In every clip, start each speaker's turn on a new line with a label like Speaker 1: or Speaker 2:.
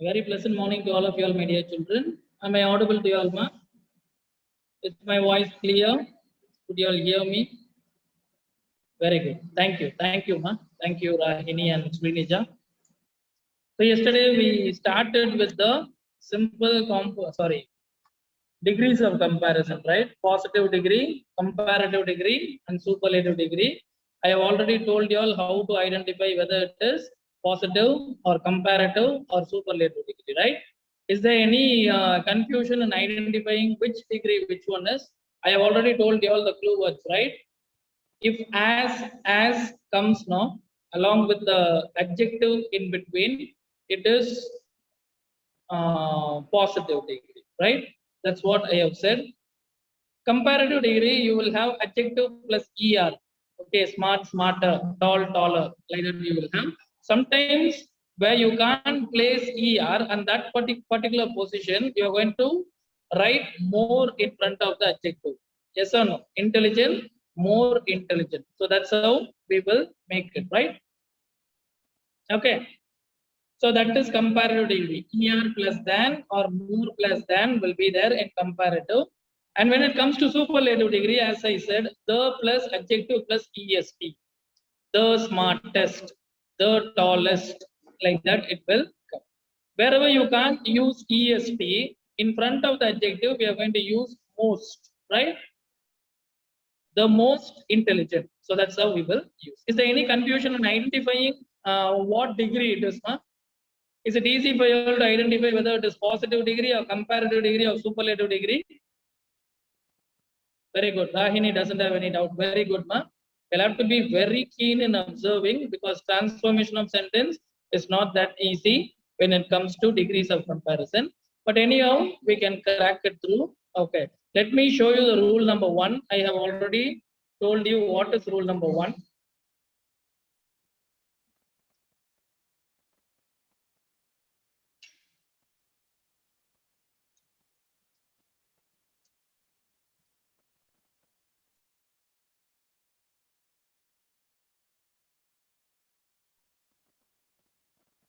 Speaker 1: Very pleasant morning to all of you all, my dear children. Am I audible to you all, ma? Is my voice clear? Could you all hear me? Very good. Thank you. Thank you, ma. Thank you, Rahini and Srinija. So yesterday we started with the degrees of comparison, right? Positive degree, comparative degree, and superlative degree. I have already told you all how to identify whether it is positive or comparative or superlative degree, right? Is there any confusion in identifying which degree which one is? I have already told you all the clue words, right? If as comes now along with the adjective in between, it is positive degree, right? That's what I have said. Comparative degree, you will have adjective plus er. Okay, smart, smarter, tall, taller, like that you will have. Sometimes where you can't place er and that particular position, you are going to write more in front of the adjective. Yes or no? Intelligent, more intelligent. So that's how we will make it, right? Okay. So that is comparative degree. Er plus than or more plus than will be there in comparative. And when it comes to superlative degree, as I said, the plus adjective plus est, the smartest, the tallest, like that it will come. Wherever you can't use est, in front of the adjective, we are going to use most, right? The most intelligent. So that's how we will use. Is there any confusion in identifying what degree it is? Huh? Is it easy for you to identify whether it is positive degree or comparative degree or superlative degree? Very good. Rahini doesn't have any doubt. Very good, ma. We'll have to be very keen in observing because transformation of sentence is not that easy when it comes to degrees of comparison. But anyhow, we can crack it through. Okay. Let me show you the rule number 1. I have already told you what is rule number 1.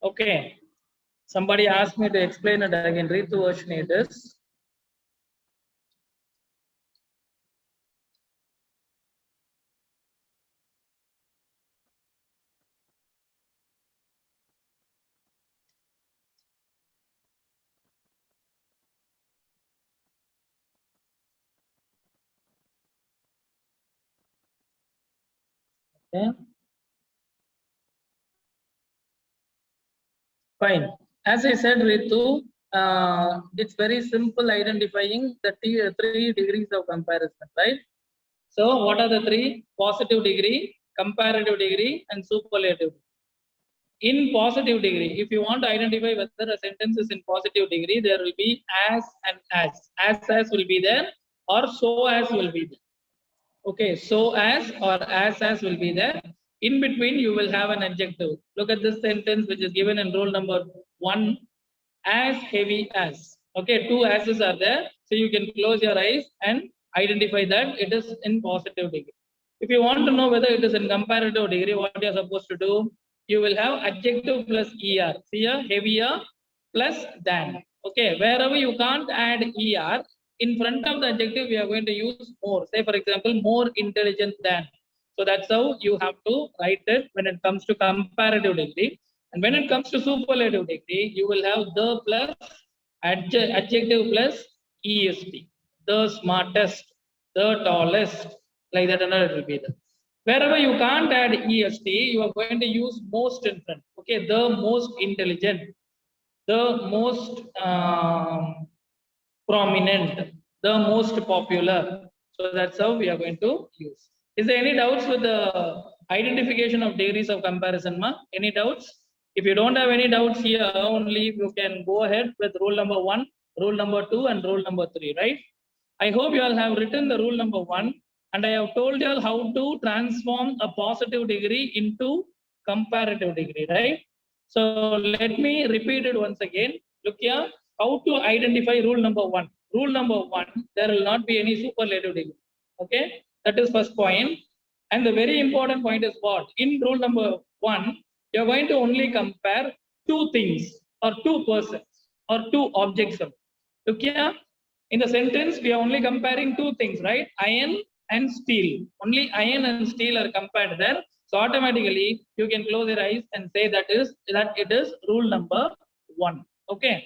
Speaker 1: Okay. Somebody asked me to explain it again. Read the version it is. Okay. Fine. As I said, Ritu, it's very simple identifying the 3 degrees of comparison, right? So, what are the 3? Positive degree, comparative degree, and superlative. In positive degree, if you want to identify whether a sentence is in positive degree, there will be as and as. As will be there, or so as will be there. Okay, so as or as will be there. In between, you will have an adjective. Look at this sentence which is given in rule number 1, as heavy as. Okay, 2 as's are there. So you can close your eyes and identify that it is in positive degree. If you want to know whether it is in comparative degree, what you are supposed to do, you will have adjective plus er. See here, heavier plus than. Okay, wherever you can't add er, in front of the adjective, we are going to use more. Say, for example, more intelligent than. So that's how you have to write it when it comes to comparative degree. And when it comes to superlative degree, you will have the plus adjective plus est. The smartest, the tallest, like that, another it will be there. Wherever you can't add est, you are going to use most in front. Okay, the most intelligent, the most prominent, the most popular. So that's how we are going to use. Is there any doubts with the identification of degrees of comparison, ma? Any doubts? If you don't have any doubts here, only you can go ahead with rule number 1, rule number 2, and rule number 3, right? I hope you all have written the rule number 1, and I have told you all how to transform a positive degree into comparative degree, right? So let me repeat it once again. Look here, how to identify rule number 1. Rule number 1, there will not be any superlative degree. Okay, that is first point. And the very important point is what? In rule number 1, you are going to only compare 2 things. or two persons or two objects. Look here, in the sentence we are only comparing two things, right? Iron and steel. Only iron and steel are compared there. So automatically you can close your eyes and say that it is rule number 1. Okay.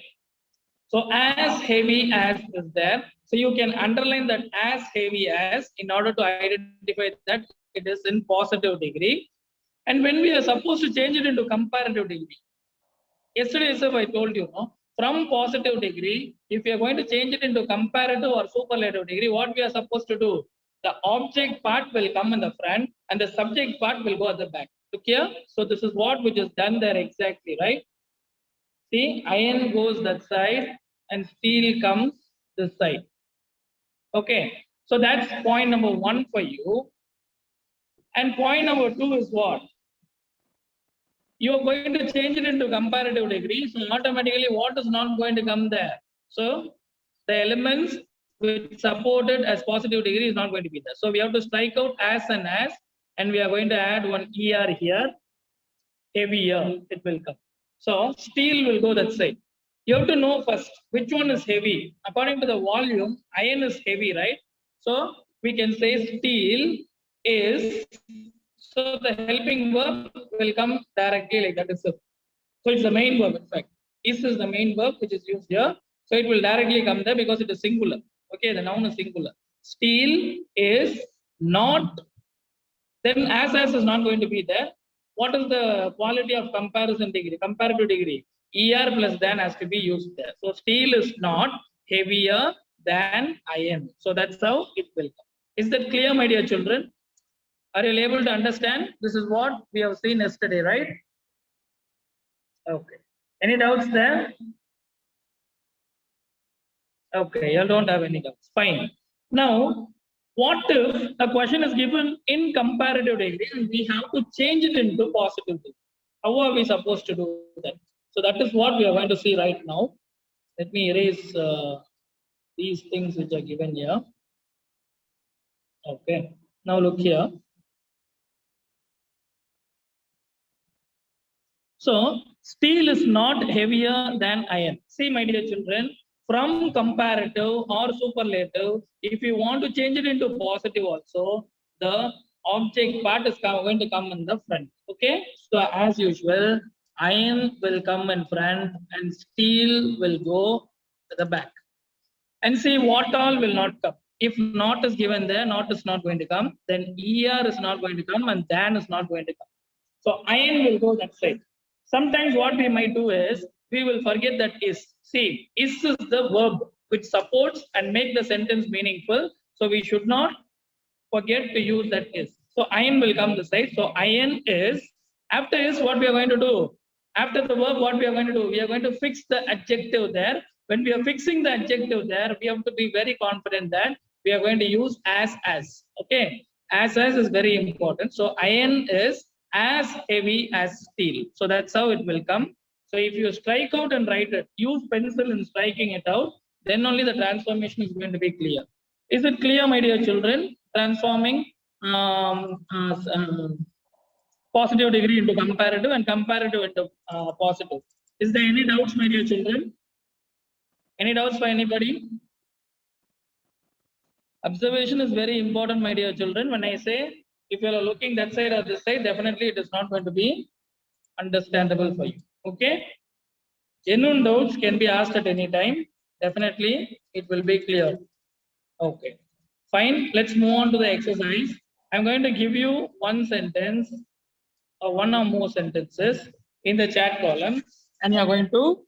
Speaker 1: So as heavy as is there. So you can underline that as heavy as in order to identify that it is in positive degree. And when we are supposed to change it into comparative degree, yesterday itself I told you, no, from positive degree, if you are going to change it into comparative or superlative degree, what we are supposed to do? The object part will come in the front and the subject part will go at the back. Look here. So this is what which is done there exactly, right? See, iron goes that side and steel comes this side. Okay. So that's point number 1 for you. And point number 2 is what? You are going to change it into comparative degree. So automatically what is not going to come there? So the elements which supported as positive degree is not going to be there. So we have to strike out as and as, and we are going to add one ER here. Heavier, it will come. So steel will go that side. You have to know first which one is heavy. According to the volume, iron is heavy, right? So we can say steel is, so the helping verb will come directly like that. So it's the main verb, in fact. Is the main verb which is used here. So it will directly come there because it is singular. Okay, the noun is singular. Steel is not, then as is not going to be there. What is the quality of comparison degree? Comparative degree. ER plus than has to be used there. So steel is not heavier than iron. So that's how it will come. Is that clear, my dear children? Are you able to understand? This is what we have seen yesterday, right? Okay. Any doubts there? Okay, you don't have any doubts. Fine. Now, what if a question is given in comparative degree and we have to change it into positive degree? How are we supposed to do that? So that is what we are going to see right now. Let me erase these things which are given here. Okay. Now look here. So steel is not heavier than iron. See, my dear children, from comparative or superlative, if you want to change it into positive also, the object part is going to come in the front. Okay. So as usual, iron will come in front and steel will go to the back. And see what all will not come. If not is given there, not is not going to come, then ER is not going to come and than is not going to come. So iron will go that side. Sometimes what we might do is we will forget that is. See, is the verb which supports and make the sentence meaningful. So we should not forget to use that is. So iron will come this side. So iron is, after is what we are going to do? After the verb, what we are going to do? We are going to fix the adjective there. When we are fixing the adjective there, we have to be very confident that we are going to use as. Okay. As is very important. So iron is as heavy as steel. So that's how it will come. So if you strike out and write it, use pencil in striking it out, then only the transformation is going to be clear. Is it clear, my dear children? Transforming positive degree into comparative and comparative into positive. Is there any doubts, my dear children? Any doubts for anybody? Observation is very important, my dear children. When I say if you are looking that side or this side, definitely it is not going to be understandable for you. Okay? Genuine doubts can be asked at any time. Definitely it will be clear. Okay. Fine. Let's move on to the exercise. I'm going to give you one sentence or one or more sentences in the chat column, and you're going to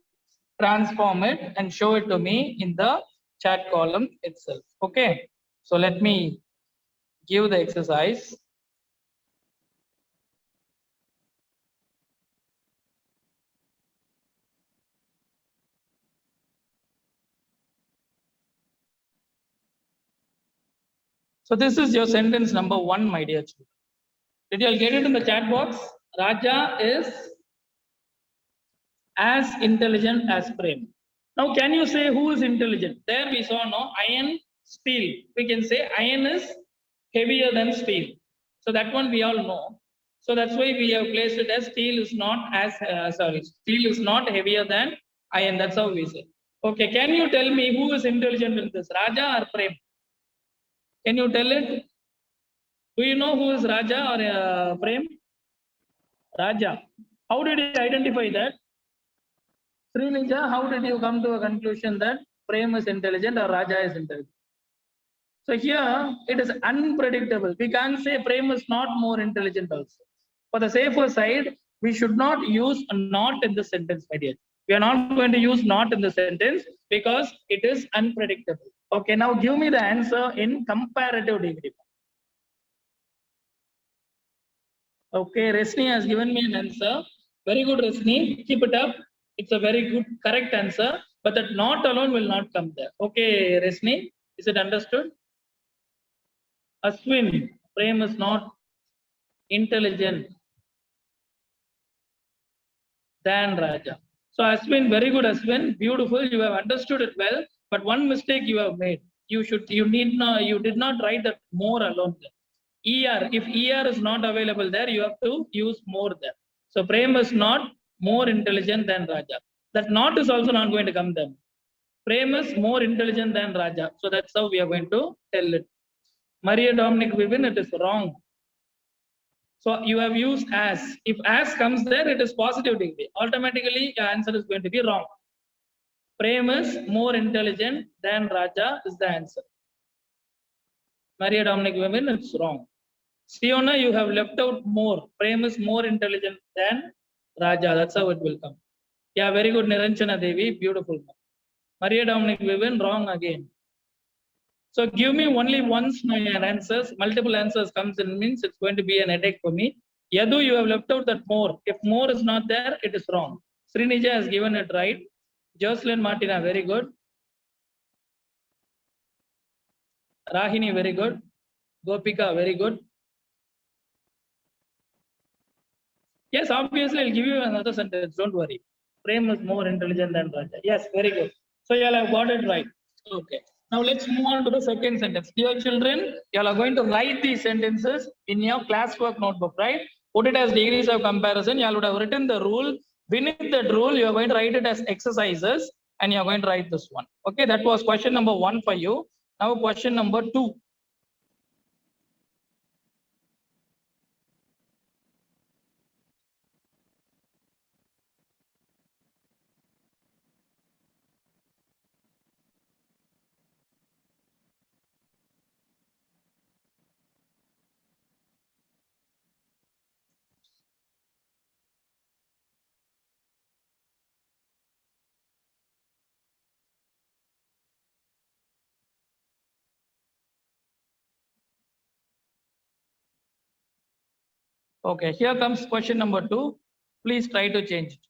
Speaker 1: transform it and show it to me in the chat column itself. Okay. So let me give the exercise. So this is your sentence number 1, my dear children. Did you all get it in the chat box? Raja is as intelligent as Prem. Now, can you say who is intelligent? There we saw no iron, steel. We can say iron is heavier than steel. So that one we all know. So that's why we have placed it as steel is not as steel is not heavier than iron. That's how we say. Okay, can you tell me who is intelligent in this, Raja or Prem? Can you tell it? Do you know who is Raja or Prem? Raja. How did you identify that? Srinija, how did you come to a conclusion that Prem is intelligent or Raja is intelligent? So here it is unpredictable. We can't say Prem is not more intelligent also. For the safer side, we should not use not in the sentence, my dear. We are not going to use not in the sentence because it is unpredictable. Okay, now give me the answer in comparative degree. Okay, Resni has given me an answer. Very good, Resni. Keep it up. It's a very good, correct answer. But that not alone will not come there. Okay, Resni, is it understood? Ashwin, Prem is not intelligent than Raja. So Ashwin, very good, Ashwin. Beautiful. You have understood it well. But one mistake you have made. You did not write that more alone there. ER, if ER is not available there, you have to use more there. So Prem is not more intelligent than Raja. That not is also not going to come there. Prem is more intelligent than Raja. So that's how we are going to tell it. Maria Dominic Vivin, it is wrong. So you have used as. If as comes there, it is positive degree. Automatically, your answer is going to be wrong. Prem is more intelligent than Raja is the answer. Maria Dominic Women, it's wrong. Siona, you have left out more. Prem is more intelligent than Raja. That's how it will come. Yeah, very good, Niranjana Devi. Beautiful. Maria Dominic Women, wrong again. So give me only once my answers. Multiple answers comes in means it's going to be an headache for me. Yadu, you have left out that more. If more is not there, it is wrong. Srinija has given it right. Jocelyn Martina, very good. Rahini, very good. Gopika, very good. Yes, obviously, I'll give you another sentence. Don't worry. Prem is more intelligent than Raja. Yes, very good. So you all have got it right. Okay. Now let's move on to the second sentence. Dear children, you all are going to write these sentences in your classwork notebook, right? Put it as degrees of comparison. You all would have written the rule. Beneath that rule, you are going to write it as exercises and you are going to write this one. Okay, that was question number 1 for you. Now question number 2. Okay, here comes question number 2. Please try to change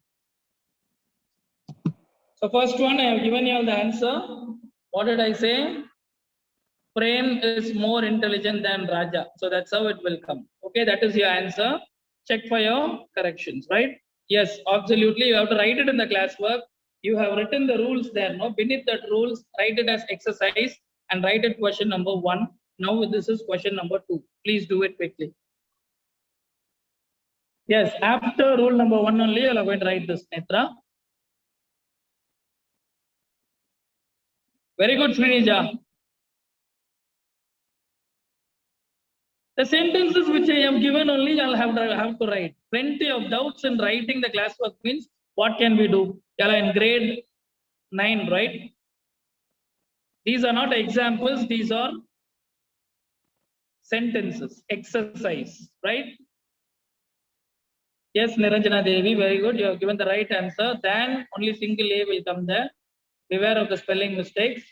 Speaker 1: it. So first one, I have given you all the answer. What did I say? Prem is more intelligent than Raja. So that's how it will come. Okay, that is your answer. Check for your corrections, right? Yes, absolutely. You have to write it in the classwork. You have written the rules there. No, beneath that rules, write it as exercise and write it question number 1. Now this is question number 2. Please do it quickly. Yes, after rule number 1 only, you are going to write this, Netra. Very good, Srinija. The sentences which I have given only I'll have to write. Plenty of doubts in writing the classwork means what can we do? Yalla in grade 9, right? These are not examples, these are sentences, exercise, right? Yes, Niranjana Devi, very good. You have given the right answer. Then only single A will come there. Beware of the spelling mistakes.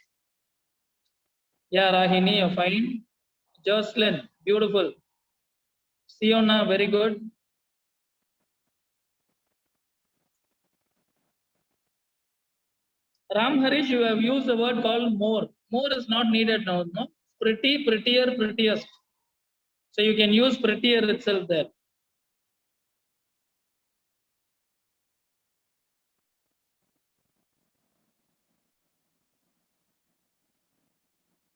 Speaker 1: Yeah, Rahini, you're fine. Jocelyn, beautiful. Siona, very good. Ram Harish, you have used the word called more. More is not needed now, no? Pretty, prettier, prettiest. So you can use prettier itself there.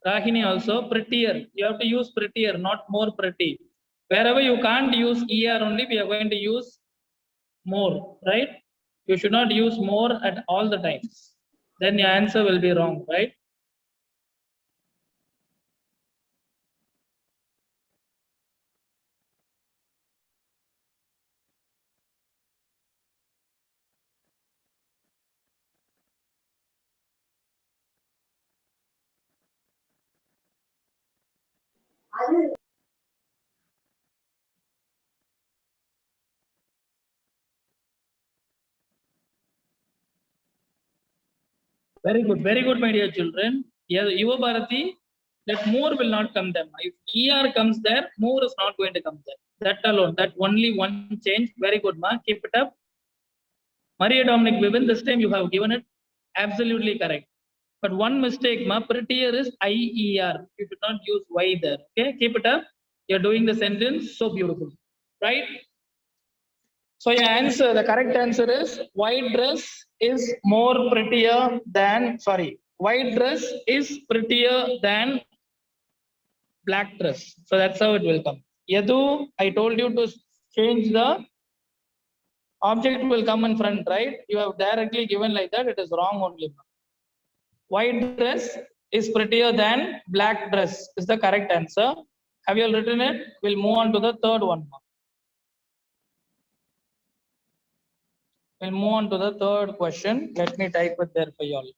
Speaker 1: Rahini also, prettier. You have to use prettier, not more pretty. Wherever you can't use ER only, we are going to use more, right? You should not use more at all the times. Then your answer will be wrong, right? Very good, my dear children. Yeah, Yuva Bharati, that more will not come there. If ER comes there, more is not going to come there. That alone, that only one change. Very good, ma. Keep it up. Maria Dominic Vivin, this time you have given it absolutely correct. But one mistake, ma, prettier is IER. You should not use Y there. Okay, keep it up. You're doing the sentence so beautiful, right? So your answer, the correct answer is white dress is more prettier than, sorry, white dress is prettier than black dress. So that's how it will come. Yadu, I told you to change the object will come in front, right? You have directly given like that. It is wrong only. White dress is prettier than black dress is the correct answer. Have you all written it? We'll move on to the third one. We'll move on to the third question. Let me type it there for you all.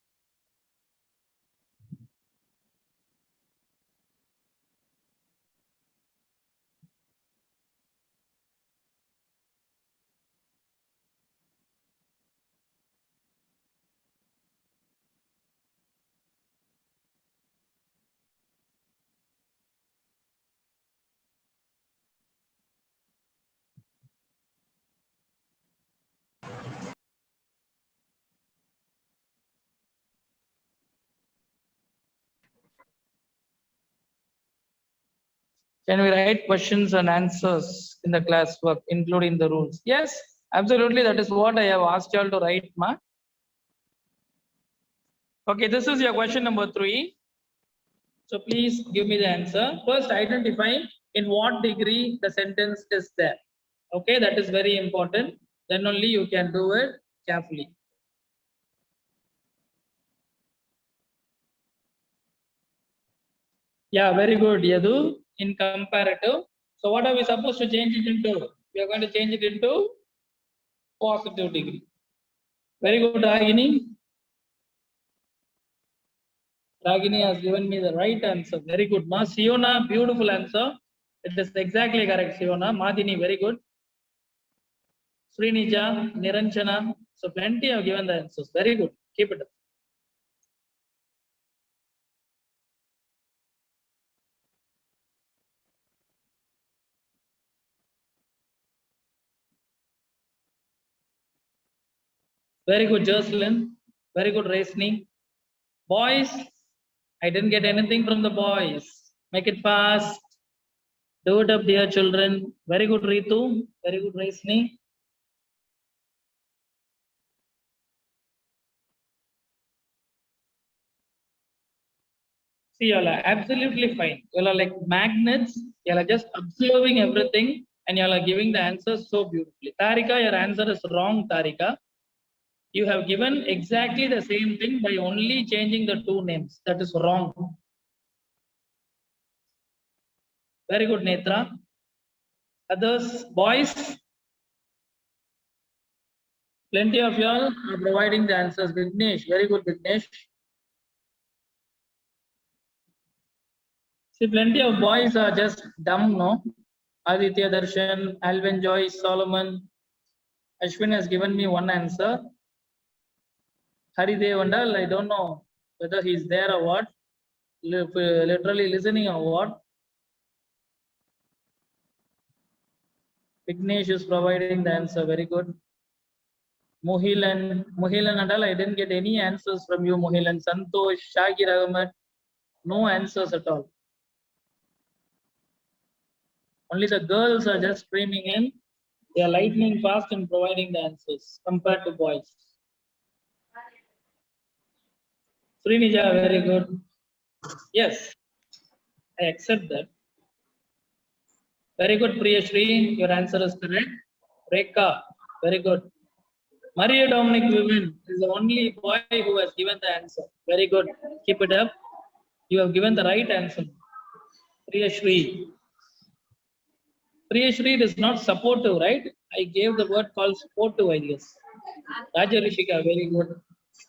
Speaker 1: Can we write questions and answers in the classwork, including the rules? Yes, absolutely. That is what I have asked you all to write, ma. Okay, this is your question number 3. So please give me the answer. First, identify in what degree the sentence is there. Okay, that is very important. Then only you can do it carefully. Yeah, very good, Yadu. In comparative. So what are we supposed to change it into? We are going to change it into positive degree. Very good, Ragini. Ragini has given me the right answer. Very good. Ma Siona, beautiful answer. It is exactly correct, Siona. Madini, very good. Srinija, Niranjana. So plenty have given the answers. Very good. Keep it up. Very good, Jocelyn. Very good, Resni. Boys, I didn't get anything from the boys. Make it fast. Do it up, dear children. Very good, Ritu. Very good, Resni. See, y'all are absolutely fine. Y'all are like magnets. Y'all are just observing everything and y'all are giving the answers so beautifully. Tarika, your answer is wrong, Tarika. You have given exactly the same thing by only changing the 2 names. That is wrong. Very good, Netra. Others, boys, plenty of y'all are providing the answers. Vignesh, very good, Vignesh. See, plenty of boys are just dumb, no? Aditya Darshan, Alvin Joyce, Solomon. Ashwin has given me one answer. Haridev Andal, I don't know whether he's there or what, literally listening or what. Vignesh is providing the answer, very good. Mohilan Andal, I didn't get any answers from you, Mohilan. Santosh, Shagir Ahmed, no answers at all. Only the girls are just streaming in. They are lightning fast in providing the answers compared to boys. Srinija, very good. Yes, I accept that. Very good, Priyashri. Your answer is correct. Rekha, very good. Maria Dominic Vivian is the only boy who has given the answer. Very good. Keep it up. You have given the right answer. Priyashri. Priyashri is not supportive, right? I gave the word called supportive, I guess. Raja Rishika, very good.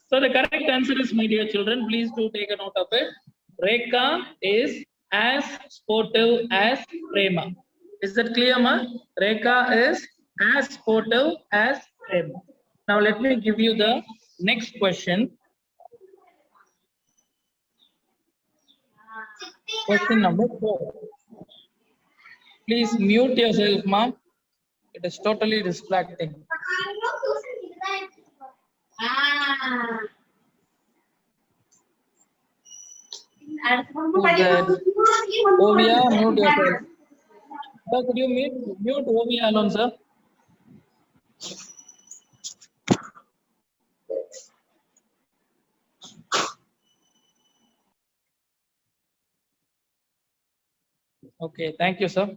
Speaker 1: So the correct answer is, my dear children, please do take a note of it. Rekha is as sportive as Prema. Is that clear, ma? Rekha is as sportive as Prema. Now let me give you the next question. Question number 4. Please mute yourself, ma. It is totally distracting. Who's that? Ovia, mute yourself. Sir, could you mute Ovia alone, sir? Okay, thank you, sir.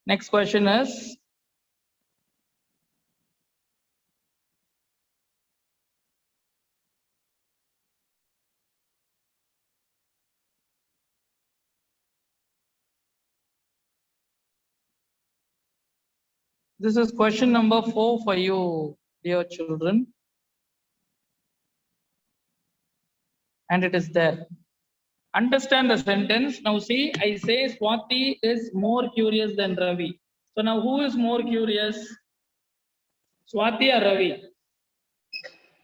Speaker 1: Next question is, this is question number 4 for you, dear children. And it is there. Understand the sentence. Now see, I say Swati is more curious than Ravi. So now who is more curious? Swati or Ravi?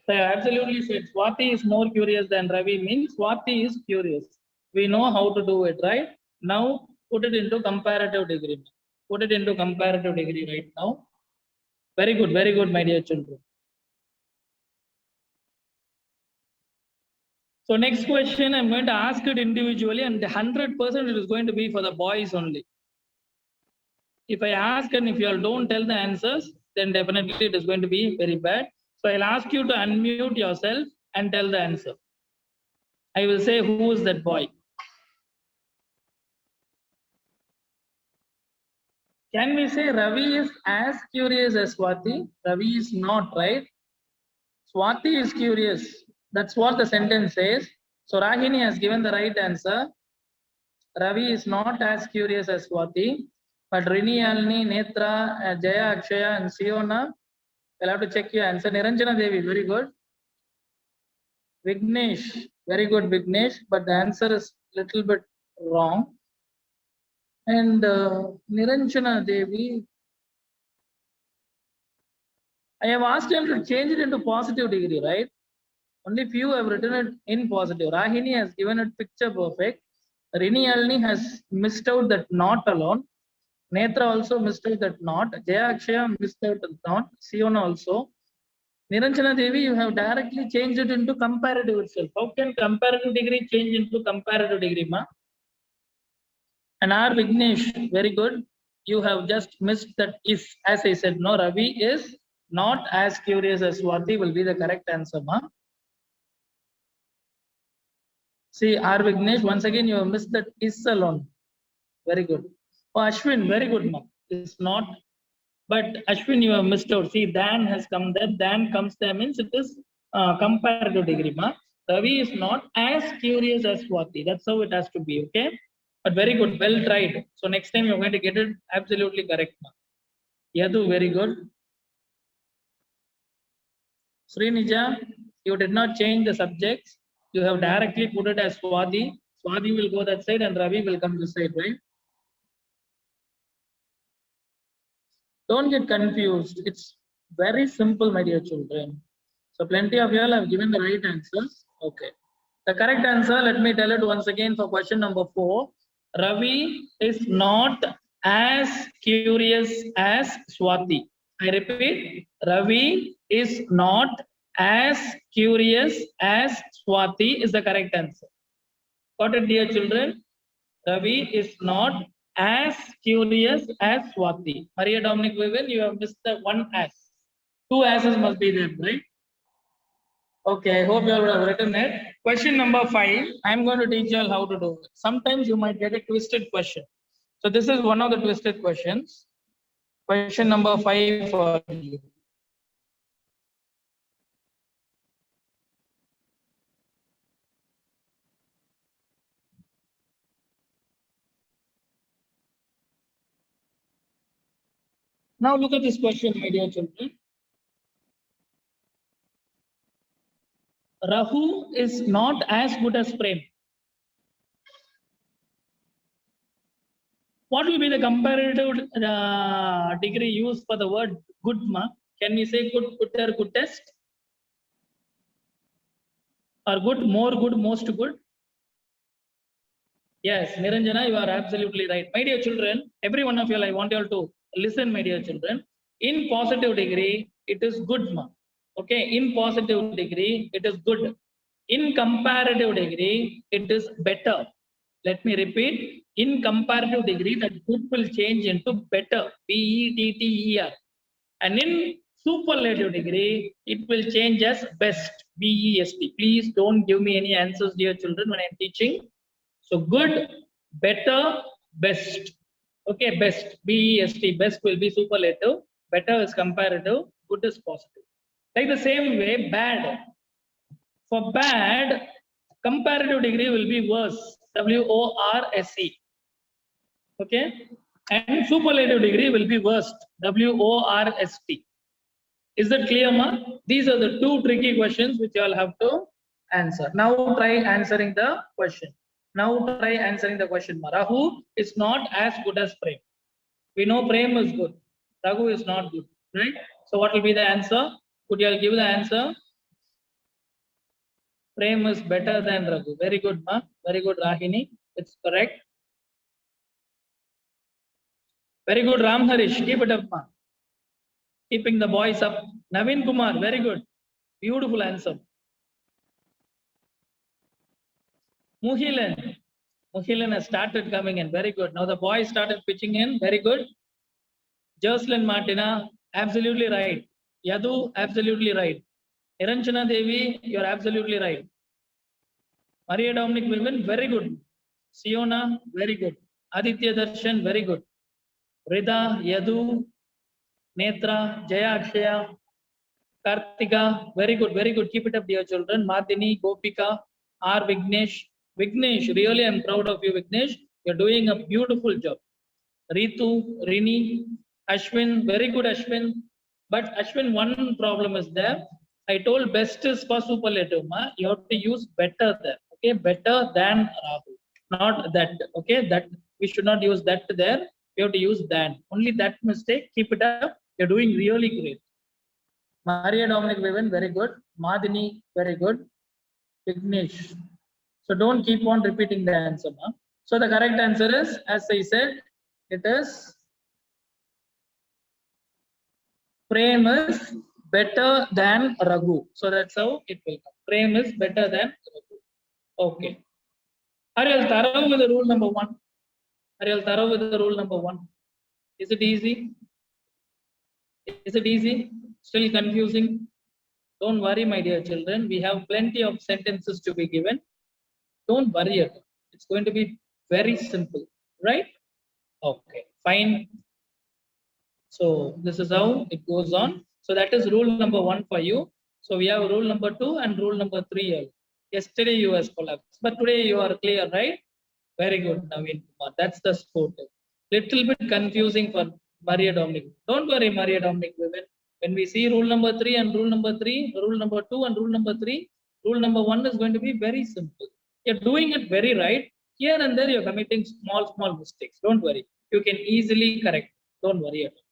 Speaker 1: So I absolutely said Swati is more curious than Ravi means Swati is curious. We know how to do it, right? Now put it into comparative degree. Put it into comparative degree right now. Very good, my dear children. So next question, I'm going to ask it individually, and 100% it is going to be for the boys only. If I ask and if you all don't tell the answers, then definitely it is going to be very bad. So I'll ask you to unmute yourself and tell the answer. I will say who is that boy. Can we say Ravi is as curious as Swati? Ravi is not, right? Swati is curious. That's what the sentence says. So Rahini has given the right answer. Ravi is not as curious as Swati, but Rini, Alni, Netra, Jaya, Akshaya, and Siona, you'll have to check your answer. Niranjana Devi, very good. Vignesh, very good, Vignesh, but the answer is little bit wrong. And Niranjana Devi, I have asked him to change it into positive degree, right? Only few have written it in positive. Rahini has given it picture perfect. Rini Alni has missed out that not alone. Netra also missed out that not. Jaya Akshaya missed out that not. Siona also. Niranjana Devi, you have directly changed it into comparative itself. How can comparative degree change into comparative degree, ma? And R. Vignesh, very good. You have just missed that if, as I said, no, Ravi is not as curious as Swati will be the correct answer, ma. See, R. Vignesh, once again, you have missed that is alone. Very good. Oh, Ashwin, very good, ma. It's not, but Ashwin, you have missed out. See, Dan has come there. Dan comes there means it is comparative degree, ma. Ravi is not as curious as Swati. That's how it has to be, okay? But very good, well tried. So next time you're going to get it absolutely correct, ma. Yadu, very good. Srinija, you did not change the subjects. You have directly put it as Swati. Swati will go that side and Ravi will come this side, right? Don't get confused. It's very simple, my dear children. So plenty of you all have given the right answers. Okay. The correct answer, let me tell it once again for question number 4. Ravi is not as curious as Swati. I repeat, Ravi is not as curious as Swati is the correct answer. Got it, dear children? Ravi is not as curious as Swati. Maria Dominic Vivian, you have missed the one as. Two asses must be there, right? Okay, I hope you all have written it. Question number 5. I'm going to teach you all how to do it. Sometimes you might get a twisted question. So this is one of the twisted questions. Question number 5 for you. Now look at this question, my dear children. Rahu is not as good as Prem. What will be the comparative degree used for the word good, ma? Can we say good, gooder, goodest? Or good, more good, most good? Yes, Niranjana, you are absolutely right. My dear children, every one of you, I want you all to listen, my dear children. In positive degree, it is good, ma. Okay, in positive degree, it is good. In comparative degree, it is better. Let me repeat. In comparative degree, that good will change into better. Better. And in superlative degree, it will change as best. Best. Please don't give me any answers, dear children, when I'm teaching. So good, better, best. Okay, best. Best. Best will be superlative. Better is comparative. Good is positive. Like the same way, bad. For bad, comparative degree will be worse. WORSE. Okay. And superlative degree will be worst. WORST. Is that clear, ma? These are the two tricky questions which you all have to answer. Now try answering the question. Now try answering the question. Rahu is not as good as Prem. We know Prem is good. Rahu is not good, right? So what will be the answer? Could you all give the answer? Prem is better than Raghu. Very good, ma. Very good, Rahini. It's correct. Very good, Ram Harish. Keep it up, ma. Keeping the boys up. Naveen Kumar. Very good. Beautiful answer. Muhilan. Muhilan has started coming in. Very good. Now the boys started pitching in. Very good. Jocelyn Martina. Absolutely right. Yadu. Absolutely right. Niranjana Devi. You're absolutely right. Maria Dominic Wilman. Very good. Siona. Very good. Aditya Darshan. Very good. Rida. Yadu. Netra, Jaya Akshaya, Kartika, very good, very good. Keep it up, dear children. Madhini, Gopika, R. Vignesh. Vignesh, really I'm proud of you, Vignesh. You're doing a beautiful job. Ritu, Rini, Ashwin, very good, Ashwin. But Ashwin, one problem is there. I told best is for superlative. Ma. You have to use better there. Okay, better than Rahu. Not that. Okay, that we should not use that there. We have to use than. Only that mistake. Keep it up. You're doing really great. Maria Dominic Vivian, very good. Madhini, very good. Vignesh. So don't keep on repeating the answer. Ma. So the correct answer is, as I said, it is Prem is better than Raghu. So that's how it will come. Prem is better than Raghu. Okay. Are you thorough with the rule number 1? Are you thorough with the rule number 1? Is it easy? Is it easy? Still confusing? Don't worry, my dear children. We have plenty of sentences to be given. Don't worry at all. It's going to be very simple, right? Okay, fine. So this is how it goes on. So that is rule number 1 for you. So we have rule number 2 and rule number 3. Yesterday you was collapsed, but today you are clear, right? Very good, Naveen Kumar. That's the sport. Little bit confusing for Maria Dominic. Don't worry, Maria Dominic. When we see rule number 3 and rule number 3, rule number 2 and rule number 3, rule number 1 is going to be very simple. You're doing it very right. Here and there you're committing small mistakes. Don't worry. You can easily correct. Don't worry at all.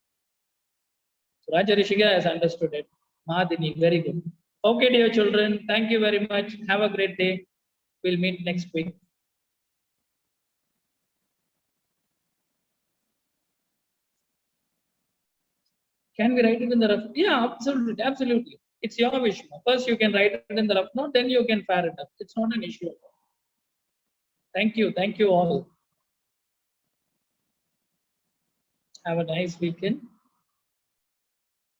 Speaker 1: So Raja Rishika has understood it. Madhini, very good. Okay, dear children, thank you very much. Have a great day. We'll meet next week. Can we write it in the rough? Yeah, absolutely, absolutely. It's your wish. First, you can write it in the rough note, then you can fire it up. It's not an issue. Thank you all. Have a nice weekend.